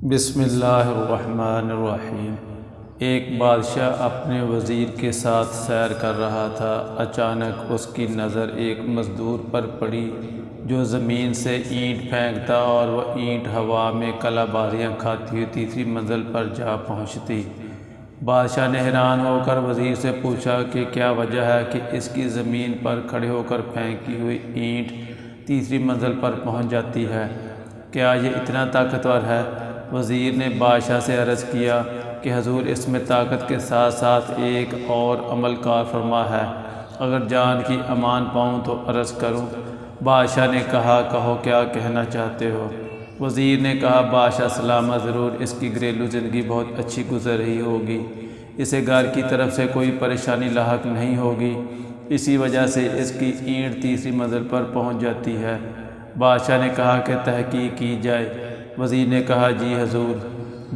بسم اللہ الرحمن الرحیم۔ ایک بادشاہ اپنے وزیر کے ساتھ سیر کر رہا تھا۔ اچانک اس کی نظر ایک مزدور پر پڑی جو زمین سے اینٹ پھینکتا اور وہ اینٹ ہوا میں کلا بازیاں کھاتی ہوئی تیسری منزل پر جا پہنچتی۔ بادشاہ نے حیران ہو کر وزیر سے پوچھا کہ کیا وجہ ہے کہ اس کی زمین پر کھڑے ہو کر پھینکی ہوئی اینٹ تیسری منزل پر پہنچ جاتی ہے؟ کیا یہ اتنا طاقتور ہے؟ وزیر نے بادشاہ سے عرض کیا کہ حضور، اس میں طاقت کے ساتھ ساتھ ایک اور عمل کار فرما ہے، اگر جان کی امان پاؤں تو عرض کروں؟ بادشاہ نے کہا، کہو کیا کہنا چاہتے ہو؟ وزیر نے کہا، بادشاہ سلامت، ضرور اس کی گھریلو زندگی بہت اچھی گزر رہی ہوگی، اسے گھر کی طرف سے کوئی پریشانی لاحق نہیں ہوگی، اسی وجہ سے اس کی اینٹ تیسری منزل پر پہنچ جاتی ہے۔ بادشاہ نے کہا کہ تحقیق کی جائے۔ وزیر نے کہا، جی حضور۔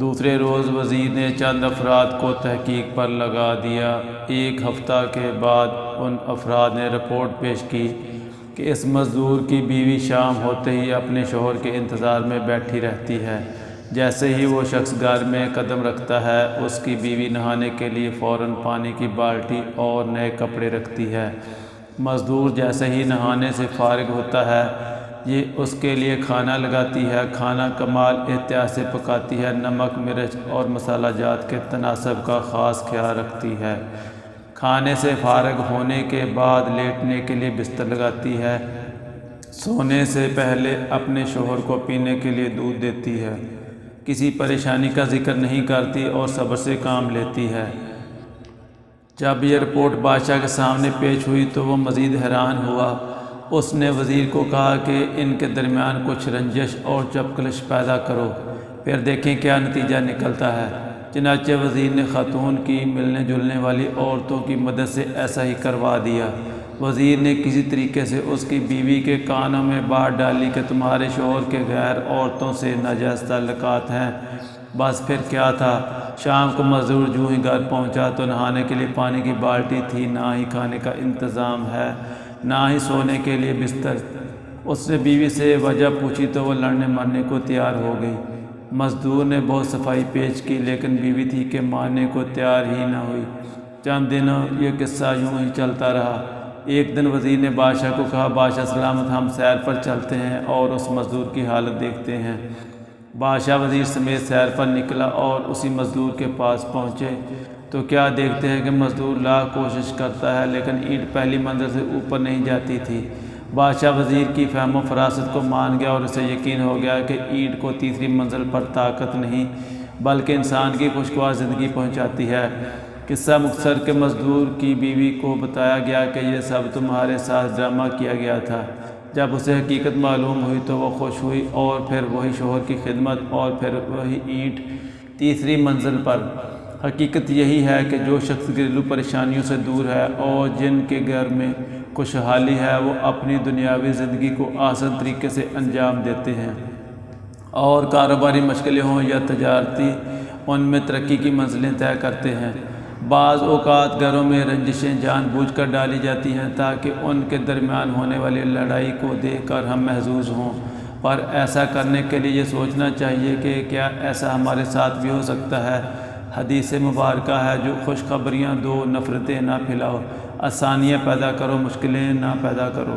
دوسرے روز وزیر نے چند افراد کو تحقیق پر لگا دیا۔ ایک ہفتہ کے بعد ان افراد نے رپورٹ پیش کی کہ اس مزدور کی بیوی شام ہوتے ہی اپنے شوہر کے انتظار میں بیٹھی رہتی ہے۔ جیسے ہی وہ شخص گھر میں قدم رکھتا ہے، اس کی بیوی نہانے کے لیے فوراً پانی کی بالٹی اور نئے کپڑے رکھتی ہے۔ مزدور جیسے ہی نہانے سے فارغ ہوتا ہے، یہ اس کے لیے کھانا لگاتی ہے۔ کھانا کمال احتیاط سے پکاتی ہے، نمک، مرچ اور مسالہ جات کے تناسب کا خاص خیال رکھتی ہے۔ کھانے سے فارغ ہونے کے بعد لیٹنے کے لیے بستر لگاتی ہے۔ سونے سے پہلے اپنے شوہر کو پینے کے لیے دودھ دیتی ہے۔ کسی پریشانی کا ذکر نہیں کرتی اور صبر سے کام لیتی ہے۔ جب یہ رپورٹ بادشاہ کے سامنے پیش ہوئی تو وہ مزید حیران ہوا۔ اس نے وزیر کو کہا کہ ان کے درمیان کچھ رنجش اور چپکلش پیدا کرو، پھر دیکھیں کیا نتیجہ نکلتا ہے۔ چنانچہ وزیر نے خاتون کی ملنے جلنے والی عورتوں کی مدد سے ایسا ہی کروا دیا۔ وزیر نے کسی طریقے سے اس کی بیوی کے کانوں میں بات ڈالی کہ تمہارے شوہر کے غیر عورتوں سے ناجائز تعلقات ہیں۔ بس پھر کیا تھا، شام کو مزدور جو ہی گھر پہنچا تو نہانے کے لیے پانی کی بالٹی تھی، نہ ہی کھانے کا انتظام ہے، نہ ہی سونے کے لیے بستر۔ اس نے بیوی سے وجہ پوچھی تو وہ لڑنے مرنے کو تیار ہو گئی۔ مزدور نے بہت صفائی پیش کی، لیکن بیوی تھی کہ ماننے کو تیار ہی نہ ہوئی۔ چند دنوں یہ قصہ یوں ہی چلتا رہا۔ ایک دن وزیر نے بادشاہ کو کہا، بادشاہ سلامت، ہم سیر پر چلتے ہیں اور اس مزدور کی حالت دیکھتے ہیں۔ بادشاہ وزیر سمیت سیر پر نکلا اور اسی مزدور کے پاس پہنچے تو کیا دیکھتے ہیں کہ مزدور لاکھ کوشش کرتا ہے لیکن اینٹ پہلی منزل سے اوپر نہیں جاتی تھی۔ بادشاہ وزیر کی فہم و فراست کو مان گیا اور اسے یقین ہو گیا کہ اینٹ کو تیسری منزل پر طاقت نہیں بلکہ انسان کی خوشگوار زندگی پہنچاتی ہے۔ قصہ مختصر کہ مزدور کی بیوی کو بتایا گیا کہ یہ سب تمہارے ساتھ ڈرامہ کیا گیا تھا۔ جب اسے حقیقت معلوم ہوئی تو وہ خوش ہوئی اور پھر وہی شوہر کی خدمت اور پھر وہی اینٹ تیسری منزل پر۔ حقیقت یہی ہے کہ جو شخص گھریلو پریشانیوں سے دور ہے اور جن کے گھر میں خوشحالی ہے، وہ اپنی دنیاوی زندگی کو آسان طریقے سے انجام دیتے ہیں، اور کاروباری مشغلے ہوں یا تجارتی، ان میں ترقی کی منزلیں طے کرتے ہیں۔ بعض اوقات گھروں میں رنجشیں جان بوجھ کر ڈالی جاتی ہیں تاکہ ان کے درمیان ہونے والی لڑائی کو دیکھ کر ہم محظوظ ہوں، پر ایسا کرنے کے لیے یہ سوچنا چاہیے کہ کیا ایسا ہمارے ساتھ بھی ہو سکتا ہے۔ حدیث مبارکہ ہے، جو خوشخبریاں دو، نفرتیں نہ پھیلاؤ، آسانیاں پیدا کرو، مشکلیں نہ پیدا کرو۔